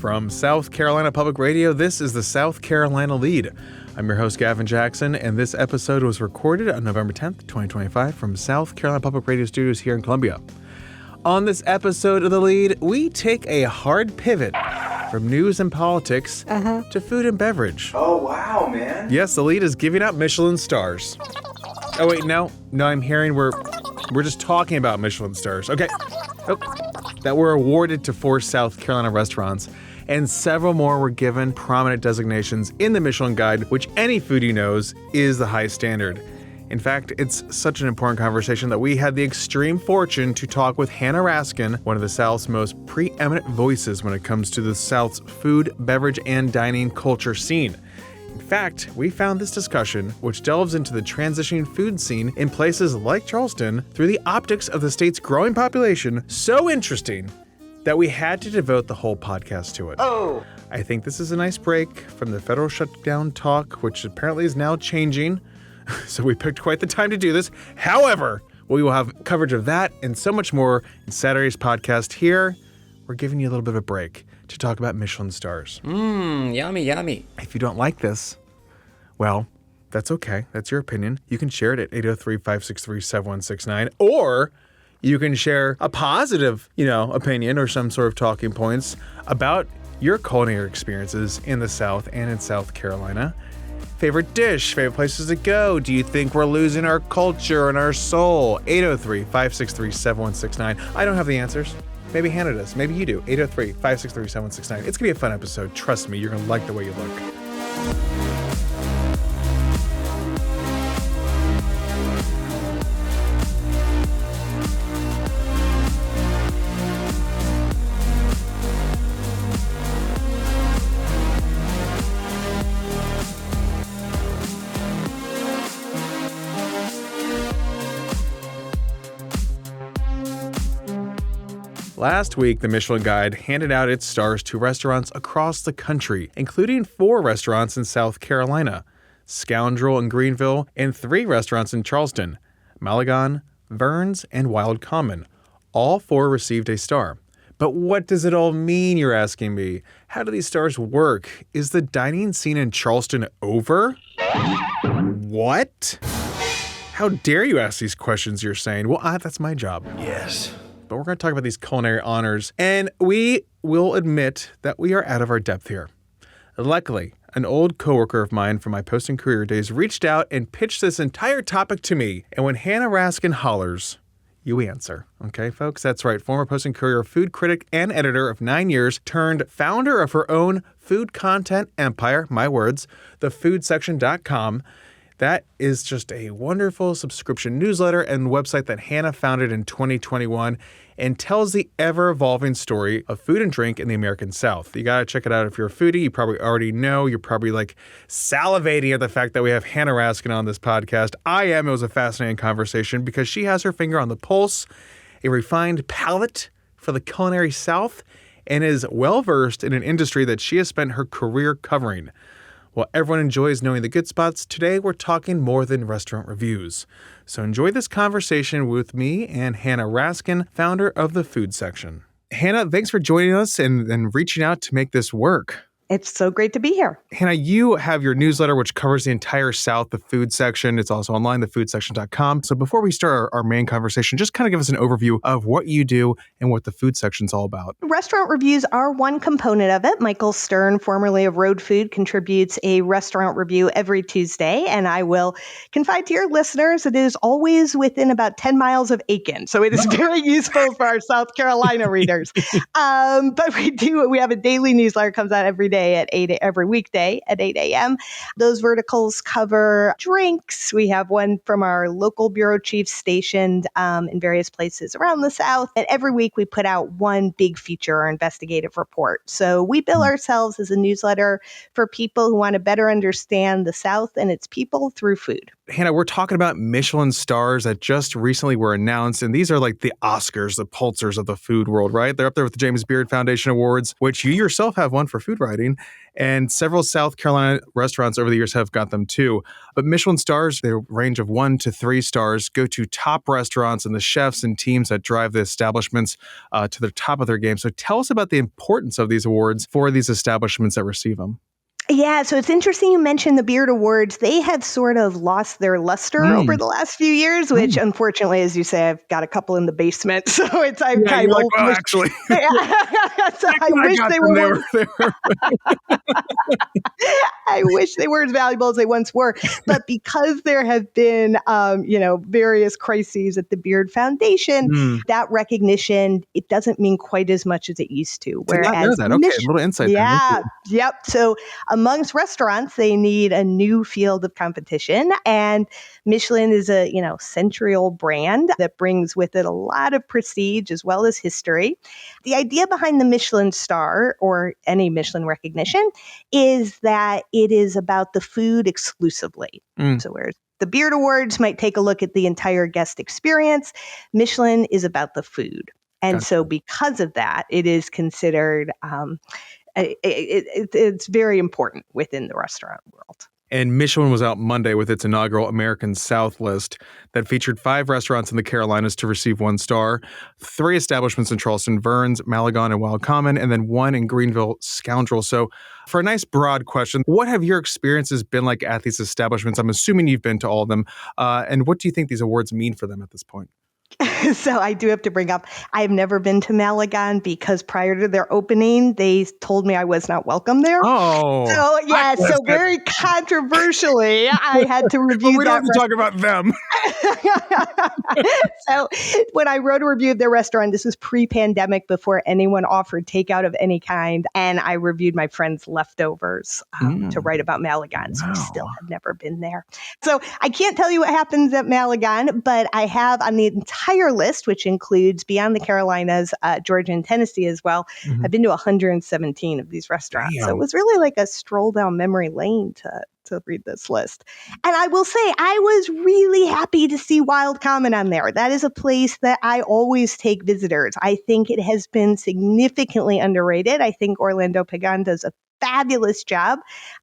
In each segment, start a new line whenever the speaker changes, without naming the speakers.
From South Carolina Public Radio, this is the South Carolina Lede. I'm your host, Gavin Jackson, and this episode was recorded on November 10th, 2025 from South Carolina Public Radio Studios here in Columbia. On this episode of The Lede, we take a hard pivot from news and politics to food and beverage.
Oh, wow, man.
Yes, The Lede is giving out Michelin stars. Oh, wait, no, I'm hearing we're just talking about Michelin stars. Okay. Oh, that were awarded to 4 South Carolina restaurants, and several more were given prominent designations in the Michelin Guide, which any foodie knows is the high standard. In fact, it's such an important conversation that we had the extreme fortune to talk with Hannah Raskin, one of the South's most preeminent voices when it comes to the South's food, beverage, and dining culture scene. In fact, we found this discussion, which delves into the transitioning food scene in places like Charleston through the optics of the state's growing population, so interesting that we had to devote the whole podcast to it.
Oh!
I think this is a nice break from the federal shutdown talk, which apparently is now changing, so we picked quite the time to do this. However, we will have coverage of that and so much more in Saturday's podcast. Here, we're giving you a little bit of a break to talk about Michelin stars.
Yummy.
If you don't like this, well, that's okay. That's your opinion. You can share it at 803-563-7169, or you can share a positive, opinion or some sort of talking points about your culinary experiences in the South and in South Carolina. Favorite dish, favorite places to go. Do you think we're losing our culture and our soul? 803-563-7169. I don't have the answers. Maybe Hannah does. Maybe you do. 803-563-7169. It's going to be a fun episode. Trust me, you're going to like the way you look. Last week, the Michelin Guide handed out its stars to restaurants across the country, including 4 restaurants in South Carolina, Scoundrel in Greenville, and 3 restaurants in Charleston, Malagon, Verns, and Wild Common. All 4 received a star. But what does it all mean, you're asking me? How do these stars work? Is the dining scene in Charleston over? What? How dare you ask these questions, you're saying? Well, that's my job.
Yes.
But we're going to talk about these culinary honors, and we will admit that we are out of our depth here. Luckily, an old coworker of mine from my posting career days reached out and pitched this entire topic to me, and when Hannah Raskin hollers, you answer. Okay, folks? That's right. Former posting career food critic and editor of 9 years, turned founder of her own food content empire, my words, thefoodsection.com. That is just a wonderful subscription newsletter and website that Hannah founded in 2021 and tells the ever-evolving story of food and drink in the American South. You got to check it out if you're a foodie. You probably already know. You're probably salivating at the fact that we have Hannah Raskin on this podcast. I am. It was a fascinating conversation because she has her finger on the pulse, a refined palate for the culinary South, and is well-versed in an industry that she has spent her career covering. While everyone enjoys knowing the good spots, today we're talking more than restaurant reviews. So enjoy this conversation with me and Hannah Raskin, founder of The Food Section. Hannah, thanks for joining us and reaching out to make this work.
It's so great to be here.
Hannah, you have your newsletter, which covers the entire South, The Food Section. It's also online, thefoodsection.com. So before we start our main conversation, just kind of give us an overview of what you do and what The Food Section's all about.
Restaurant reviews are one component of it. Michael Stern, formerly of Road Food, contributes a restaurant review every Tuesday. And I will confide to your listeners, it is always within about 10 miles of Aiken. So it is very useful for our South Carolina readers. But we have a daily newsletter, comes out every day every weekday at 8 a.m. Those verticals cover drinks. We have one from our local bureau chiefs stationed in various places around the South. And every week we put out one big feature or investigative report. So we bill ourselves as a newsletter for people who want to better understand the South and its people through food.
Hannah, we're talking about Michelin stars that just recently were announced, and these are like the Oscars, the Pulitzers of the food world, right? They're up there with the James Beard Foundation Awards, which you yourself have won for food writing. rating. And several South Carolina restaurants over the years have got them too. But Michelin stars, they range of 1 to 3 stars, go to top restaurants and the chefs and teams that drive the establishments to the top of their game. So tell us about the importance of these awards for these establishments that receive them.
Yeah, so it's interesting you mentioned the Beard Awards. They have sort of lost their luster over the last few years, which unfortunately, as you say, I've got a couple in the basement. So it's, I
Yeah,
kind
you're
of
like, well,
wish,
actually,
so I wish
got
they
them.
were,
They were
I wish they were as valuable as they once were. But because there have been, various crises at the Beard Foundation, that recognition, it doesn't mean quite as much as it used to.
Did not know
Whereas
that. Okay, a little insight there. Thank
yeah,
you.
yep. So amongst restaurants, they need a new field of competition. And Michelin is a, century-old brand that brings with it a lot of prestige as well as history. The idea behind the Michelin star or any Michelin recognition is that it is about the food exclusively. So whereas the Beard Awards might take a look at the entire guest experience, Michelin is about the food. And
Gotcha.
so because of that, it is considered it's very important within the restaurant world.
And Michelin was out Monday with its inaugural American South list that featured 5 restaurants in the Carolinas to receive 1 star, 3 establishments in Charleston, Verns, Malagon, and Wild Common, and then 1 in Greenville, Scoundrel. So for a nice broad question, what have your experiences been like at these establishments? I'm assuming you've been to all of them. And what do you think these awards mean for them at this point?
So I do have to bring up, I've never been to Malagon because prior to their opening, they told me I was not welcome there.
Oh,
So yeah, so very controversially, I had to review
but we don't
that
have to talk about them.
So when I wrote a review of their restaurant, this was pre-pandemic before anyone offered takeout of any kind. And I reviewed my friend's leftovers to write about Malagon. So I still have never been there. So I can't tell you what happens at Malagon, but I have on the entire list, which includes beyond the Carolinas, Georgia and Tennessee as well. I've been to 117 of these restaurants.
Damn.
So it was really like a stroll down memory lane to read this list. And I will say, I was really happy to see Wild Common on there. That is a place that I always take visitors. I think it has been significantly underrated. I think Orlando Pagan does a fabulous job.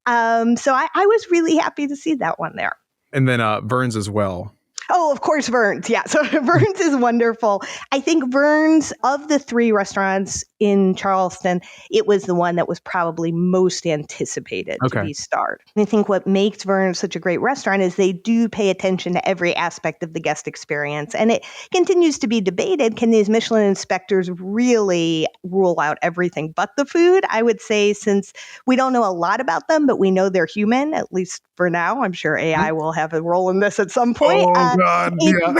So I was really happy to see that one there.
And then Verns as well.
Oh, of course, Verns. Yeah. So Verns is wonderful. I think Verns, of the 3 restaurants in Charleston, it was the one that was probably most anticipated to be starred. And I think what makes Verns such a great restaurant is they do pay attention to every aspect of the guest experience. And it continues to be debated. Can these Michelin inspectors really rule out everything but the food? I would say, since we don't know a lot about them, but we know they're human, at least for now. I'm sure AI will have a role in this at some point.
Oh, God. Yeah.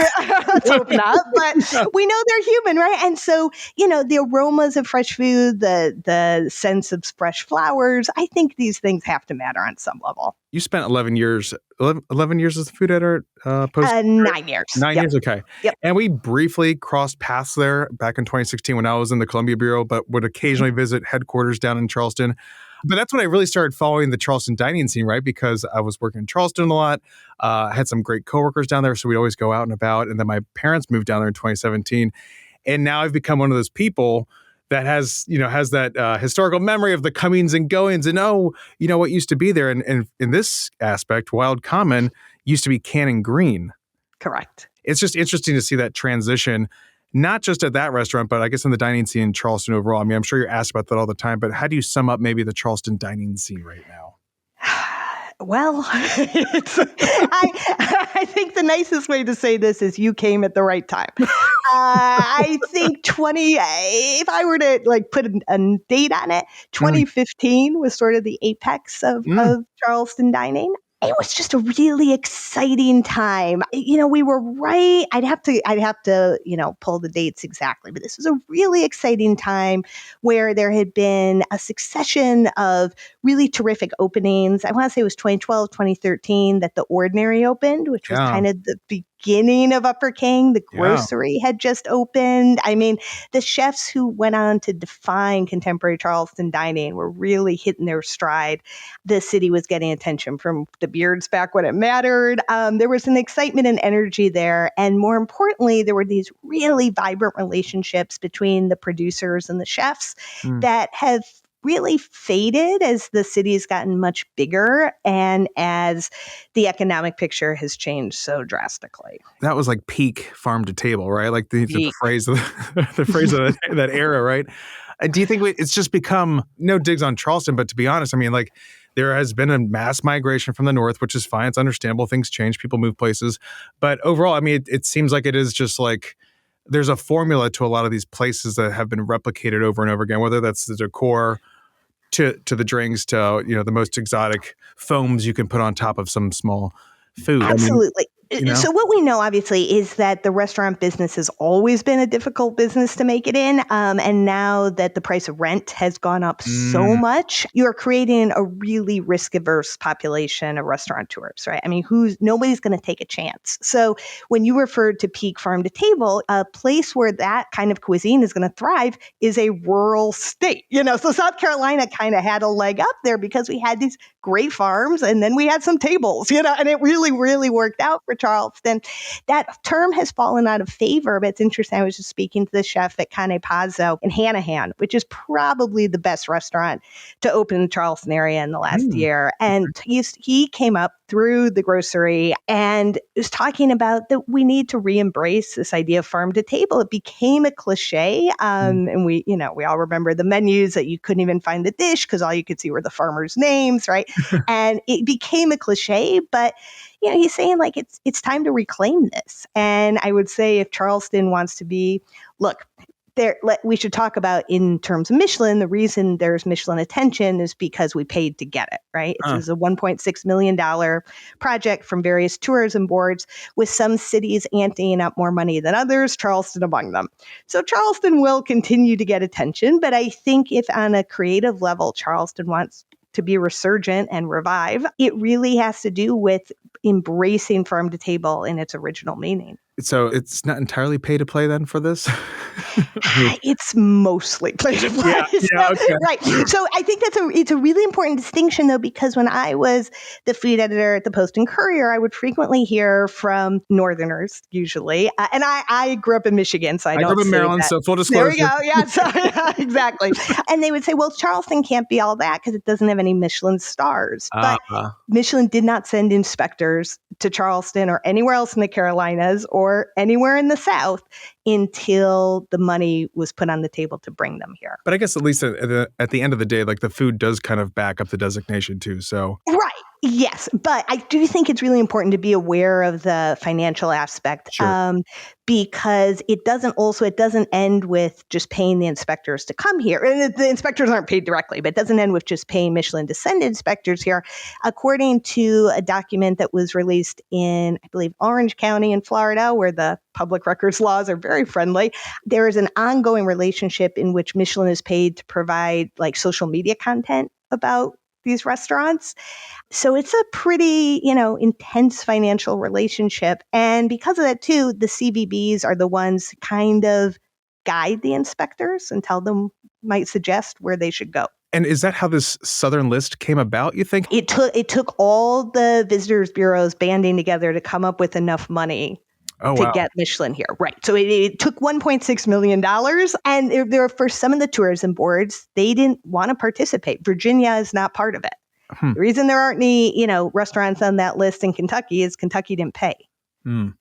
Let's hope not. But we know they're human, right? And so, the aromas of fresh food, the sense of fresh flowers, I think these things have to matter on some level.
You spent 11 years as a food editor?
9 years.
9 years? Okay.
Yep.
And we briefly crossed paths there back in 2016 when I was in the Columbia Bureau, but would occasionally visit headquarters down in Charleston. But that's when I really started following the Charleston dining scene, right? Because I was working in Charleston a lot. I had some great coworkers down there, so we'd always go out and about. And then my parents moved down there in 2017. And now I've become one of those people that has that historical memory of the comings and goings and, what used to be there. And in this aspect, Wild Common used to be Cannon Green.
Correct.
It's just interesting to see that transition, not just at that restaurant, but I guess in the dining scene in Charleston overall. I mean, I'm sure you're asked about that all the time, but how do you sum up maybe the Charleston dining scene right now?
Well, I think the nicest way to say this is you came at the right time. I think if I were to put a date on it, 2015 was sort of the apex of Charleston dining. It was just a really exciting time. We were right. I'd have to, pull the dates exactly, but this was a really exciting time where there had been a succession of really terrific openings. I want to say it was 2012, 2013 that The Ordinary opened, which was kind of the beginning of Upper King. The grocery had just opened. I mean, the chefs who went on to define contemporary Charleston dining were really hitting their stride. The city was getting attention from the Beards back when it mattered. There was an excitement and energy there. And more importantly, there were these really vibrant relationships between the producers and the chefs that have really faded as the city's gotten much bigger and as the economic picture has changed so drastically.
That was like peak farm to table, right? Like the
Peak.
phrase of the phrase of that era, right? And do you think it's just become, no digs on Charleston, but to be honest, I mean, like there has been a mass migration from the north, which is fine. It's understandable. Things change. People move places. But overall, I mean, it seems like it is just like there's a formula to a lot of these places that have been replicated over and over again, whether that's the decor to the drinks to, the most exotic foams you can put on top of some small food.
Absolutely.
I mean,
So what we know, obviously, is that the restaurant business has always been a difficult business to make it in. And now that the price of rent has gone up so much, you're creating a really risk-averse population of restaurateurs, right? I mean, nobody's going to take a chance. So when you referred to peak farm to table, a place where that kind of cuisine is going to thrive is a rural state. So South Carolina kind of had a leg up there because we had these great farms and then we had some tables, and it really, really worked out for Charleston. That term has fallen out of favor, but it's interesting. I was just speaking to the chef at Cane Pazzo in Hannah, which is probably the best restaurant to open in the Charleston area in the last year. And he came up through the grocery and was talking about that we need to re-embrace this idea of farm to table. It became a cliche. And we all remember the menus that you couldn't even find the dish because all you could see were the farmers' names, right? And it became a cliche, but he's saying like it's time to reclaim this. And I would say if Charleston wants to be, look, we should talk about in terms of Michelin. The reason there's Michelin attention is because we paid to get it, right? It was a $1.6 million project from various tourism boards, with some cities anteing up more money than others, Charleston among them. So Charleston will continue to get attention, but I think if on a creative level, Charleston wants to be resurgent and revive, it really has to do with embracing farm to table in its original meaning.
So it's not entirely pay to play then for this?
It's mostly play to play.
Okay.
Right. So I think it's a really important distinction, though, because when I was the food editor at the Post and Courier, I would frequently hear from Northerners, usually. And I grew up in Michigan, so I don't
grew up in Maryland,
that.
So full disclosure.
There we go. Yeah, exactly. And they would say, well, Charleston can't be all that because it doesn't have any Michelin stars. But Michelin did not send inspectors to Charleston or anywhere else in the Carolinas or anywhere in the South until the money was put on the table to bring them here.
But I guess at least at the end of the day, like the food does kind of back up the designation too. So
right. Yes, but I do think it's really important to be aware of the financial aspect, because it doesn't end with just paying the inspectors to come here. And the inspectors aren't paid directly, but it doesn't end with just paying Michelin to send inspectors here. According to a document that was released in, I believe, Orange County in Florida, where the public records laws are very friendly, there is an ongoing relationship in which Michelin is paid to provide like social media content about these restaurants. So it's a pretty, intense financial relationship. And because of that, too, the CVBs are the ones to kind of guide the inspectors and might suggest where they should go.
And is that how this Southern list came about, you think?
It took all the visitors bureaus banding together to come up with enough money to get Michelin here. Right. So it took $1.6 million. And there for some of the tourism boards, they didn't want to participate. Virginia is not part of it. The reason there aren't any, restaurants on that list in Kentucky is Kentucky didn't pay.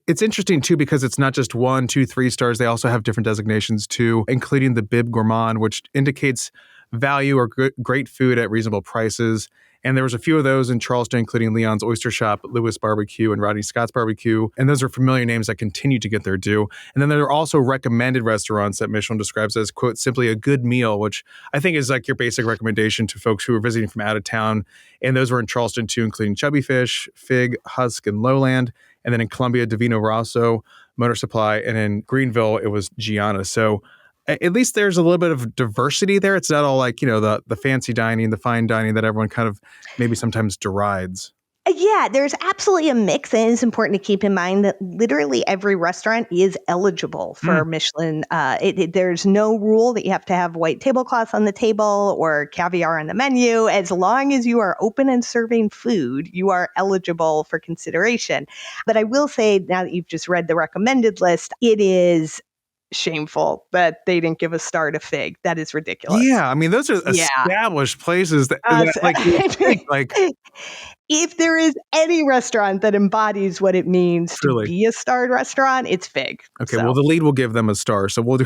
It's interesting, too, because it's not just 1, 2, 3 stars. They also have different designations, too, including the Bib Gourmand, which indicates value or great food at reasonable prices. And there was a few of those in Charleston, including Leon's Oyster Shop, Lewis Barbecue, and Rodney Scott's Barbecue. And those are familiar names that continue to get their due. And then there are also recommended restaurants that Michelin describes as, quote, simply a good meal, which I think is like your basic recommendation to folks who are visiting from out of town. And those were in Charleston, too, including Chubby Fish, Fig, Husk, and Lowland. And then in Columbia, Divino Rosso, Motor Supply. And in Greenville, it was Gianna. So at least there's a little bit of diversity there. It's not all like, the fancy dining, the fine dining that everyone kind of maybe sometimes derides.
Yeah, there's absolutely a mix. And it's important to keep in mind that literally every restaurant is eligible for Michelin. There's no rule that you have to have white tablecloths on the table or caviar on the menu. As long as you are open and serving food, you are eligible for consideration. But I will say, now that you've just read the recommended list, it is shameful that they didn't give a star to Fig. That is ridiculous.
Yeah, I mean, those are
Yeah.
established places that,
Uh,
like, you would think, like,
if there is any restaurant that embodies what it means to
truly.
be a starred restaurant, it's Fig.
Okay, well, the lead will give them a star, so we'll do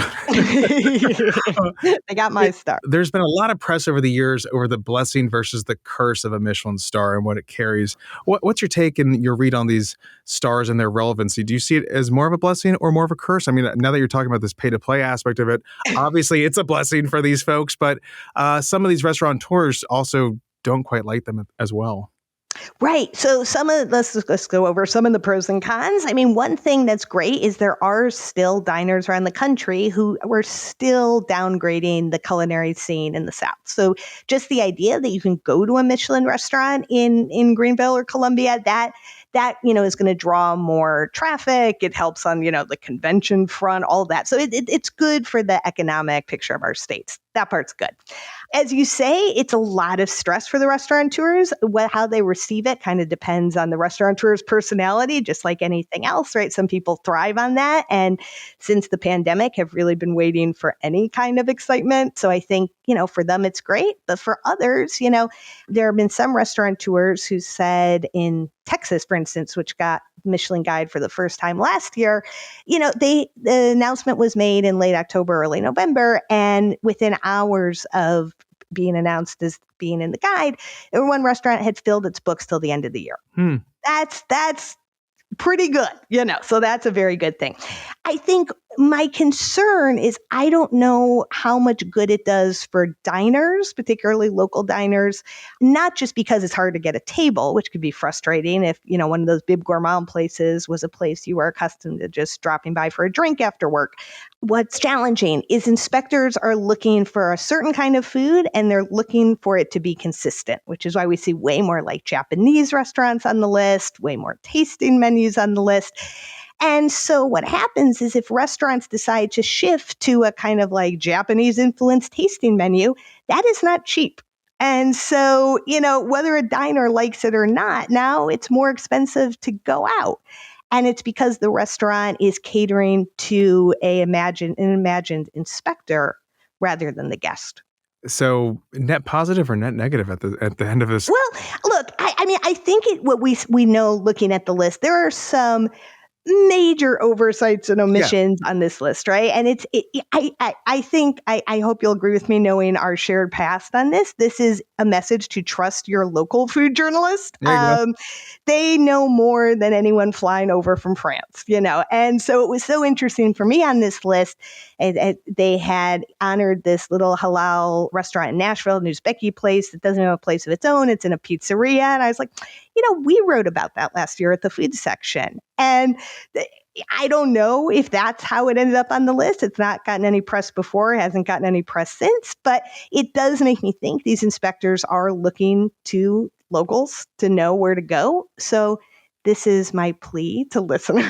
They got my star.
There's been a lot of press over the years over the blessing versus the curse of a Michelin star and what it carries. What's your take and your read on these stars and their relevancy? Do you see it as more of a blessing or more of a curse? I mean, now that you're talking about this pay-to-play aspect of it, obviously it's a blessing for these folks, but some of these restaurateurs also don't quite like them as well.
Right. So let's go over some of the pros and cons. I mean, one thing that's great is there are still diners around the country who were still downgrading the culinary scene in the South. So just the idea that you can go to a Michelin restaurant in Greenville or Columbia, that is going to draw more traffic. It helps on, the convention front, all that. So it's good for the economic picture of our states. That part's good. As you say, it's a lot of stress for the restaurateurs. How they receive it kind of depends on the restaurateur's personality, just like anything else, right? Some people thrive on that. And since the pandemic, have really been waiting for any kind of excitement. So I think, for them, it's great. But for others, there have been some restaurateurs who said in Texas, for instance, which got Michelin Guide for the first time last year, the announcement was made in late October, early November, and within hours of being announced as being in the guide, one restaurant had filled its books till the end of the year. That's pretty good, so that's a very good thing. I think my concern is I don't know how much good it does for diners, particularly local diners, not just because it's hard to get a table, which could be frustrating if, one of those bib gourmand places was a place you were accustomed to just dropping by for a drink after work. What's challenging is inspectors are looking for a certain kind of food and they're looking for it to be consistent, which is why we see way more like Japanese restaurants on the list, way more tasting menus on the list. And so what happens is if restaurants decide to shift to a kind of like Japanese influenced tasting menu, that is not cheap. And so, whether a diner likes it or not, now it's more expensive to go out. And it's because the restaurant is catering to an imagined inspector rather than the guest.
So net positive or net negative at the end of this?
Well, look, I think what we know looking at the list, there are some major oversights and omissions on this list, right? And I hope you'll agree with me knowing our shared past on this. This is a message to trust your local food journalist. They know more than anyone flying over from France, And so it was so interesting for me on this list. They had honored this little halal restaurant in Nashville, an Uzbeki place that doesn't have a place of its own. It's in a pizzeria. And I was like, we wrote about that last year at the food section. And I don't know if that's how it ended up on the list. It's not gotten any press before. It hasn't gotten any press since. But it does make me think these inspectors are looking to locals to know where to go. So this is my plea to listeners.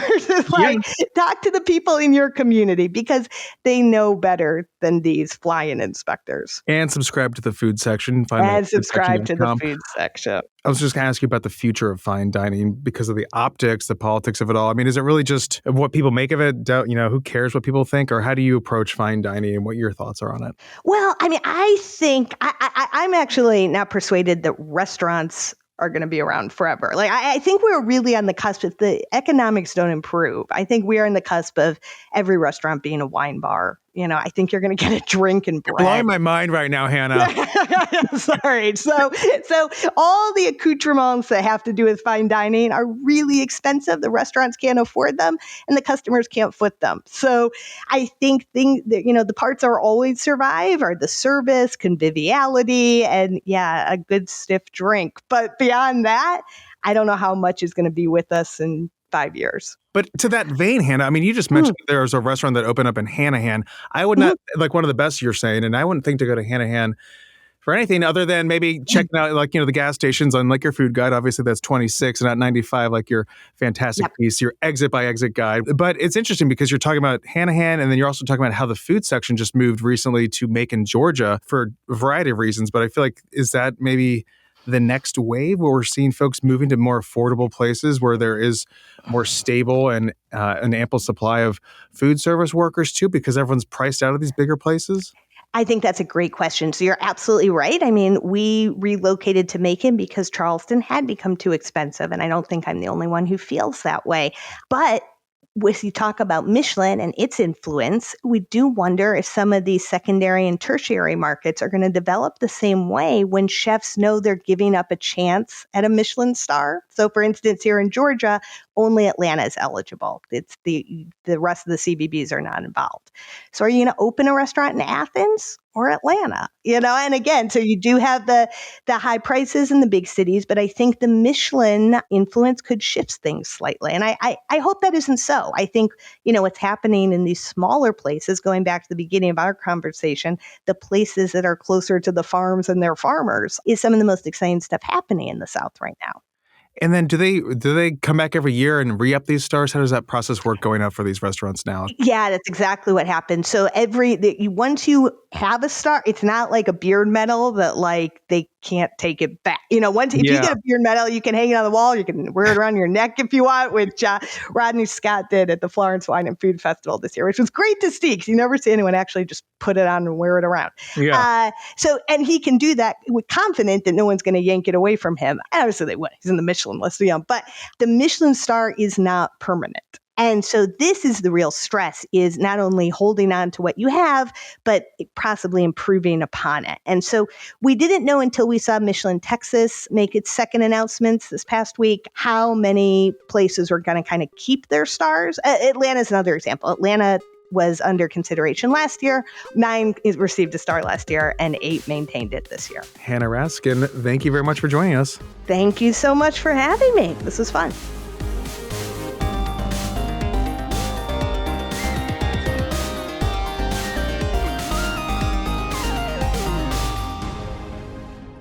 Talk to the people in your community because they know better than these fly-in inspectors.
And subscribe to the food section.
Subscribe to the food section.
I was just going to ask you about the future of fine dining because of the optics, the politics of it all. I mean, is it really just what people make of it? Who cares what people think? Or how do you approach fine dining and what your thoughts are on it?
Well, I think I'm actually not persuaded that restaurants are going to be around forever. I think we're really on the cusp. If the economics don't improve, I think we are on the cusp of every restaurant being a wine bar. I think you're going to get a drink and bread.
You're blowing my mind right now, Hannah.
Sorry. So all the accoutrements that have to do with fine dining are really expensive. The restaurants can't afford them and the customers can't foot them. So I think the parts that are always survive are the service, conviviality, and a good stiff drink. But beyond that, I don't know how much is going to be with us in 5 years.
But to that vein, Hannah, I mean, you just mentioned there was a restaurant that opened up in Hannah. I would not, like one of the best you're saying, and I wouldn't think to go to Hannah for anything other than maybe checking out the gas stations on your food guide. Obviously that's 26 and not 95, like your fantastic piece, your exit by exit guide. But it's interesting because you're talking about Hannah and then you're also talking about how the food section just moved recently to Macon, Georgia for a variety of reasons. But I feel like, is that maybe the next wave where we're seeing folks moving to more affordable places where there is more stable and an ample supply of food service workers too, because everyone's priced out of these bigger places?
I think that's a great question. So you're absolutely right. I mean, we relocated to Macon because Charleston had become too expensive. And I don't think I'm the only one who feels that way. But if you talk about Michelin and its influence, we do wonder if some of these secondary and tertiary markets are going to develop the same way when chefs know they're giving up a chance at a Michelin star. So for instance, here in Georgia, only Atlanta is eligible. It's the rest of the CBBs are not involved. So are you going to open a restaurant in Athens or Atlanta? And again, so you do have the high prices in the big cities, but I think the Michelin influence could shift things slightly. And I hope that isn't so. I think, what's happening in these smaller places, going back to the beginning of our conversation, the places that are closer to the farms and their farmers is some of the most exciting stuff happening in the South right now.
And then do they come back every year and re-up these stars? How does that process work going out for these restaurants now?
Yeah, that's exactly what happens. So once you have a star, it's not like a beard medal that like they can't take it back. If you get a beard medal, you can hang it on the wall. You can wear it around your neck if you want, which Rodney Scott did at the Florence Wine and Food Festival this year, which was great to see because you never see anyone actually just put it on and wear it around.
Yeah.
And he can do that with confident that no one's going to yank it away from him. Obviously they would. He's in the Michelin list, but the Michelin star is not permanent. And so this is the real stress, is not only holding on to what you have, but possibly improving upon it. And so we didn't know until we saw Michelin Texas make its second announcements this past week how many places were going to kind of keep their stars. Atlanta's another example. Atlanta was under consideration last year. 9 received a star last year, and 8 maintained it this year.
Hannah Raskin, thank you very much for joining us.
Thank you so much for having me. This was fun.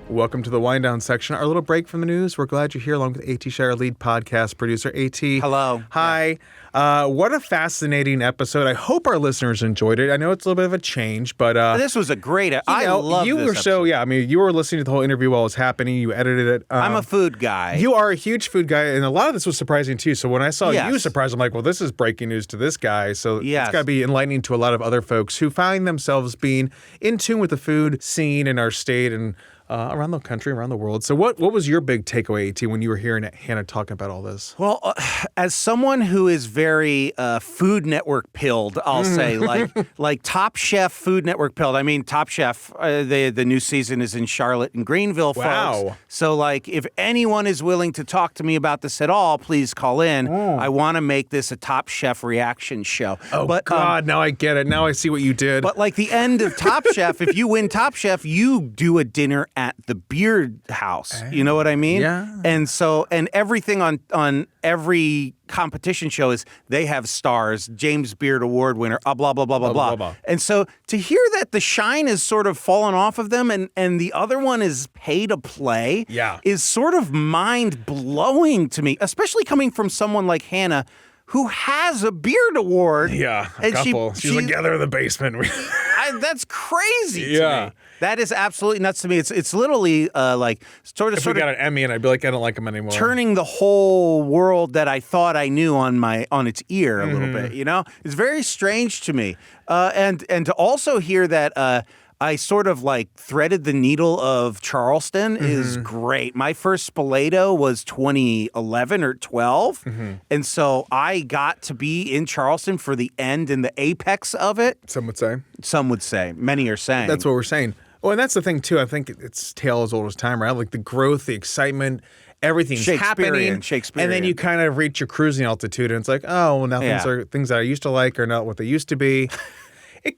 Welcome to the Wind Down section, our little break from the news. We're glad you're here along with A.T. Shire, lead podcast producer. A.T.
Hello.
Hi. What a fascinating episode. I hope our listeners enjoyed it. I know it's a little bit of a change, but...
this was a great... I love
you
this
were
episode.
So, yeah, I mean, you were listening to the whole interview while it was happening. You edited it.
I'm a food guy.
You are a huge food guy, and a lot of this was surprising, too. So when I saw you surprised, I'm like, well, this is breaking news to this guy. So it's got to be enlightening to a lot of other folks who find themselves being in tune with the food scene in our state and around the country, around the world. So what was your big takeaway, AT, when you were hearing Hannah talking about all this?
Well, as someone who is very Food Network pilled, I'll say, like Top Chef Food Network pilled. I mean, Top Chef, the new season is in Charlotte and Greenville,
wow.
folks. So, if anyone is willing to talk to me about this at all, please call in. I want to make this a Top Chef reaction show.
Oh, but, God, now I get it. Now I see what you did.
But the end of Top Chef, if you win Top Chef, you do a dinner at the Beard House. You know what I mean?
Yeah.
And so, and everything on every competition show is they have stars, James Beard Award winner, blah, blah, blah, blah, blah, blah. And so to hear that the shine is sort of fallen off of them and the other one is pay to play is sort of mind-blowing to me, especially coming from someone like Hannah, who has a Beard Award.
Yeah, a
and
couple. She's like, they're in the basement.
That's crazy to me. That is absolutely nuts to me. It's literally
if we got an Emmy and I'd be like, I don't like him anymore.
Turning the whole world that I thought I knew on its ear a little bit, It's very strange to me. And to also hear that I sort of threaded the needle of Charleston is great. My first Spoleto was 2011 or 12. And so I got to be in Charleston for the end and the apex of it.
Some would say.
Some would say. Many are saying.
That's what we're saying. Well, and that's the thing, too. I think it's tale as old as time, right? Like the growth, the excitement, everything's happening. And then you kind of reach your cruising altitude and it's like, oh, well, now things that I used to like are not what they used to be.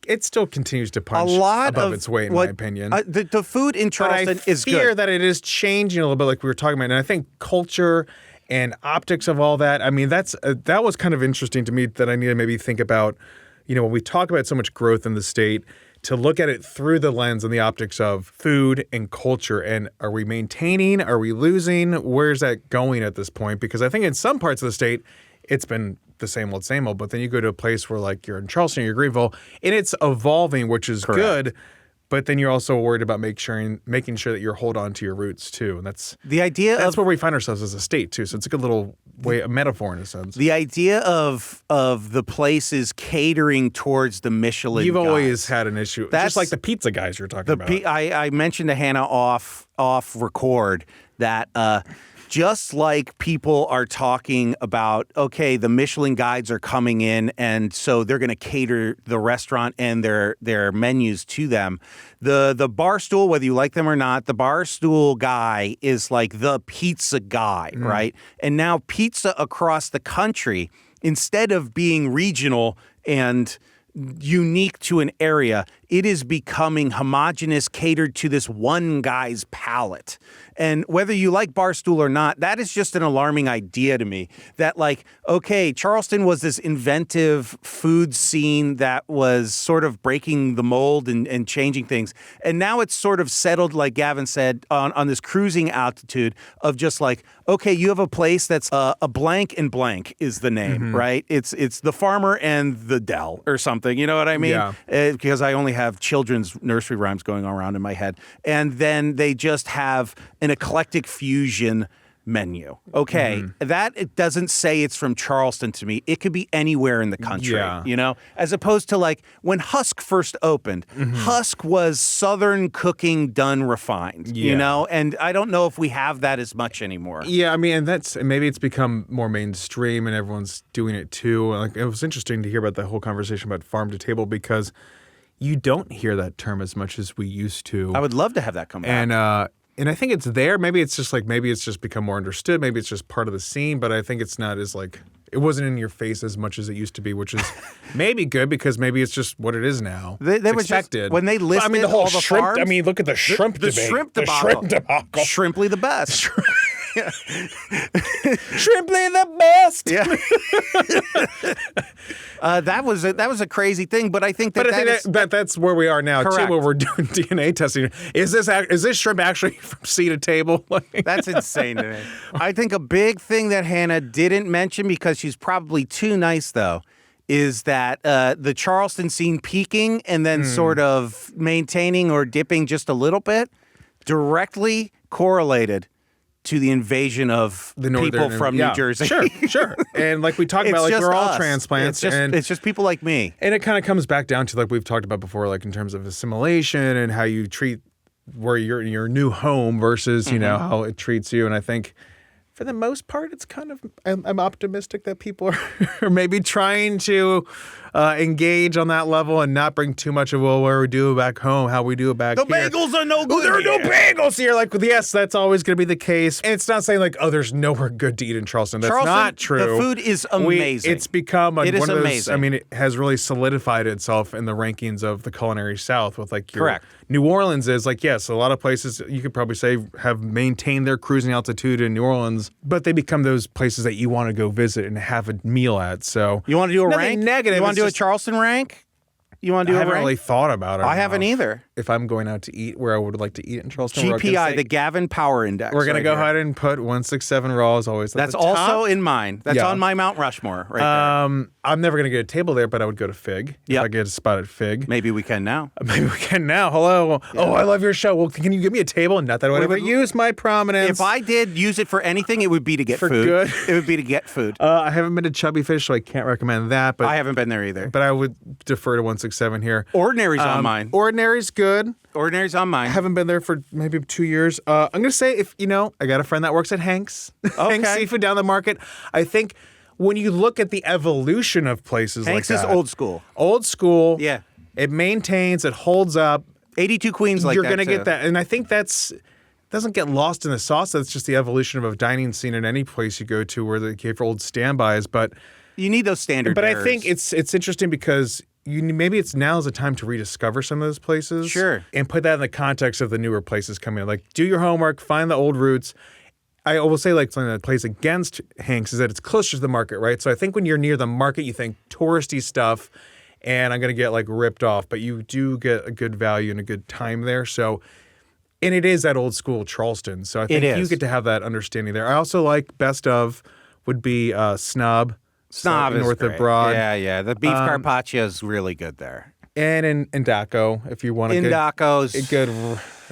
It still continues to punch above its weight, in my opinion.
The food in Charleston is good.
I fear that it is changing a little bit like we were talking about. And I think culture and optics of all that, I mean, that was kind of interesting to me that I need to maybe think about, when we talk about so much growth in the state, to look at it through the lens and the optics of food and culture. And are we maintaining? Are we losing? Where's that going at this point? Because I think in some parts of the state, it's been the same old. But then you go to a place where you're in Charleston or you're Greenville, and it's evolving, which is good. But then you're also worried about making sure that you hold on to your roots too, and that's where we find ourselves as a state too. So it's a good little way, a metaphor in a sense.
The idea of the places catering towards the Michelin.
You've
guys.
Always had an issue, just like the pizza guys you're talking about.
I mentioned to Hannah off record that. Just like people are talking about, okay, the Michelin guides are coming in, and so they're going to cater the restaurant and their menus to them. The bar stool, whether you like them or not, the bar stool guy is like the pizza guy, right? And now pizza across the country, instead of being regional and unique to an area, it is becoming homogenous, catered to this one guy's palate. And whether you like Barstool or not, that is just an alarming idea to me. That like, okay, Charleston was this inventive food scene that was sort of breaking the mold and changing things. And now it's sort of settled, like Gavin said, on this cruising altitude of just like, okay, you have a place that's a blank and blank is the name, right? It's the farmer and the Dell or something. You know what I mean?
Yeah.
Because I only have children's nursery rhymes going around in my head. And then they just have an eclectic fusion menu. Okay, that it doesn't say it's from Charleston to me. It could be anywhere in the country, you know? As opposed to like when Husk first opened, Husk was Southern cooking done refined, you know? And I don't know if we have that as much anymore.
Yeah, I mean, and maybe it's become more mainstream and everyone's doing it too. Like, it was interesting to hear about the whole conversation about farm to table because you don't hear that term as much as we used to.
I would love to have that come back.
And I think it's there. Maybe it's just become more understood. Maybe it's just part of the scene, but I think it's not as like, it wasn't in your face as much as it used to be, which is maybe good because maybe it's just what it is now.
They were expected. Just, when they listed
the whole
all the
shrimp,
farms,
I mean, look at the shrimp debate.
Shrimp debacle. Shrimply the best.
Shrimply the best.
Yeah. That was a crazy thing, but I think
that's where we are now too, where we're doing DNA testing. Is this shrimp actually from sea to table?
That's insane to me. I think a big thing that Hannah didn't mention because she's probably too nice though is that the Charleston scene peaking and then sort of maintaining or dipping just a little bit directly correlated to the invasion of the people from New Jersey.
Sure. And like we talked about, like we're all transplants.
It's just people like me.
And it kind of comes back down to like we've talked about before, like in terms of assimilation and how you treat where you're in your new home versus, you know, how it treats you. And I think for the most part, it's kind of, I'm optimistic that people are maybe trying to engage on that level and not bring too much of what we do back home, how we do it back here.
The bagels are no good.
There are no bagels here. Like, yes, that's always going to be the case. And it's not saying like, oh, there's nowhere good to eat in Charleston. That's not true.
The food is amazing.
It's become one of those,
amazing.
I mean, it has really solidified itself in the rankings of the culinary South with like your New Orleans is like, yes, a lot of places you could probably say have maintained their cruising altitude in New Orleans, but they become those places that you want to go visit and have a meal at. So
you want to do a rank?
Negative.
You want to do a Charleston rank? You want to do a rank?
I haven't really thought about it.
I haven't either.
If I'm going out to eat where I would like to eat in Charleston.
GPI, the Gavin Power Index.
We're going to go ahead and put 167 Raw as always.
That's also in mine. That's on my Mount Rushmore right there.
I'm never going to get a table there, but I would go to Fig. If I get a spot at Fig.
Maybe we can now.
Hello. Yeah. Oh, I love your show. Well, can you give me a table? Not that I would ever use my prominence.
If I did use it for anything, it would be to get food.
Good.
It would be to get food.
I haven't been to Chubby Fish, so I can't recommend that. But
I haven't been there either.
But I would defer to 167 here.
Ordinary's on mine.
Ordinary's good.
Ordinary's on mine.
I haven't been there for maybe 2 years. I'm going to say I got a friend that works at Hank's.
Okay.
Hank's Seafood down the market. I think when you look at the evolution of places
Hank's
like that.
is old school.
Old school.
Yeah.
It maintains, it holds up.
82 Queens like
You're
that
going to
too.
get that. And I think doesn't get lost in the sauce. That's just the evolution of a dining scene in any place you go to where they care for old standbys. But
you need those standard
But
bearers.
I think it's interesting because maybe it's now is a time to rediscover some of those places.
Sure.
And put that in the context of the newer places coming in. Like, do your homework, find the old roots. I will say, like, something that plays against Hank's is that it's closer to the market, right? So I think when you're near the market, you think touristy stuff, and I'm going to get, like, ripped off. But you do get a good value and a good time there. So, and it is that old school Charleston. So I think you get to have that understanding there. I also like best of would be Snob.
Snob is
north
great.
of Broad.
Yeah. The beef carpaccio is really good there.
And in Daco, if you want
Daco's.
a good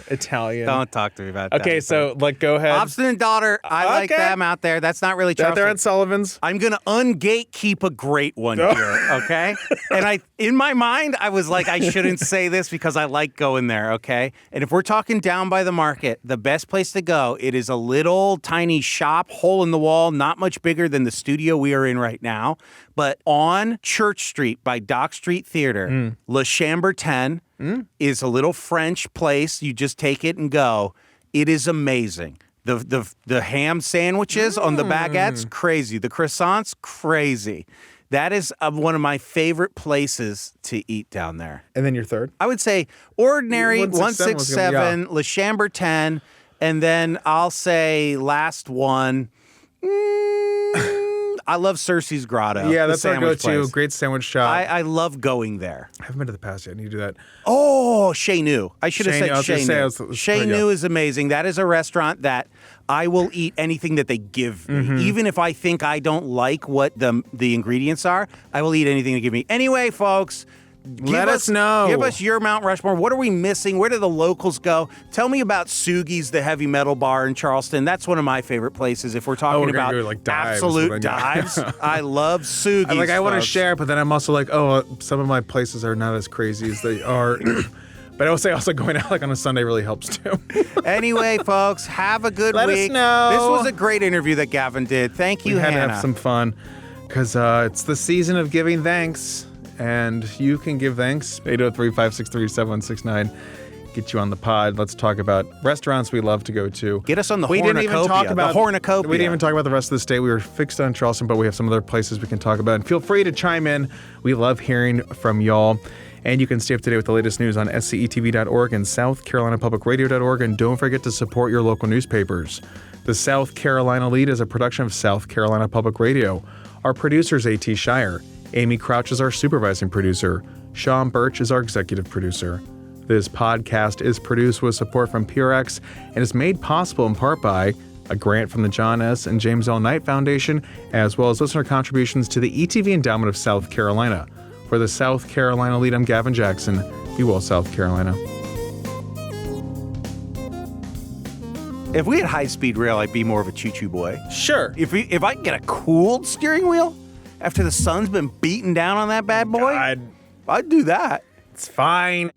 Italian.
Don't talk to me about that.
Okay, so go ahead.
Obstinate Daughter, I like them out there. That's not really Charleston.
Out there at Sullivan's.
I'm going to ungatekeep a great one here, okay? And in my mind, I was like, I shouldn't say this because I like going there, okay? And if we're talking down by the market, the best place to go, it is a little tiny shop, hole in the wall, not much bigger than the studio we are in right now, but on Church Street by Dock Street Theater, Le Chambre 10 is a little French place. You just take it and go. It is amazing. The ham sandwiches on the baguettes, crazy. The croissants, crazy. That is one of my favorite places to eat down there.
And then your third?
I would say Ordinary, 167, Le Chambre 10, and then I'll say last one. I love Cersei's Grotto.
Yeah, that's our go-to.
Place.
Great sandwich shop.
I love going there.
I haven't been to the past yet. I need to do that.
Oh, Chez Nu. I should have said Chez Nu. Chez Nu is amazing. That is a restaurant that I will eat anything that they give me. Even if I think I don't like what the ingredients are, I will eat anything they give me. Anyway, folks,
let us know.
Give us your Mount Rushmore. What are we missing? Where do the locals go? Tell me about Sugi's, the heavy metal bar in Charleston. That's one of my favorite places. If we're talking about
go like dives,
absolute dives, I love Sugi's.
I want to share, but then I'm also like, some of my places are not as crazy as they are. But I will say also going out like on a Sunday really helps too.
Anyway, folks, have a good week.
Let us know.
This was a great interview that Gavin did. Thank you, Hannah.
We had to have some fun because it's the season of giving thanks. And you can give thanks. 803-563-7169. Get you on the pod. Let's talk about restaurants we love to go to.
Get us on the Hornucopia.
The Hornucopia. We didn't even talk about the rest of the state. We were fixed on Charleston, but we have some other places we can talk about. And feel free to chime in. We love hearing from y'all. And you can stay up to date with the latest news on SCETV.org and SouthCarolinaPublicRadio.org. And don't forget to support your local newspapers. The South Carolina Lede is a production of South Carolina Public Radio. Our producer is A.T. Shire. Amy Crouch is our supervising producer. Sean Birch is our executive producer. This podcast is produced with support from PureX and is made possible in part by a grant from the John S. and James L. Knight Foundation, as well as listener contributions to the ETV Endowment of South Carolina. For the South Carolina Lede, I'm Gavin Jackson. Be well, South Carolina.
If we had high-speed rail, I'd be more of a choo-choo boy.
Sure.
If I can get a cooled steering wheel after the sun's been beating down on that bad boy, I'd do that.
It's fine.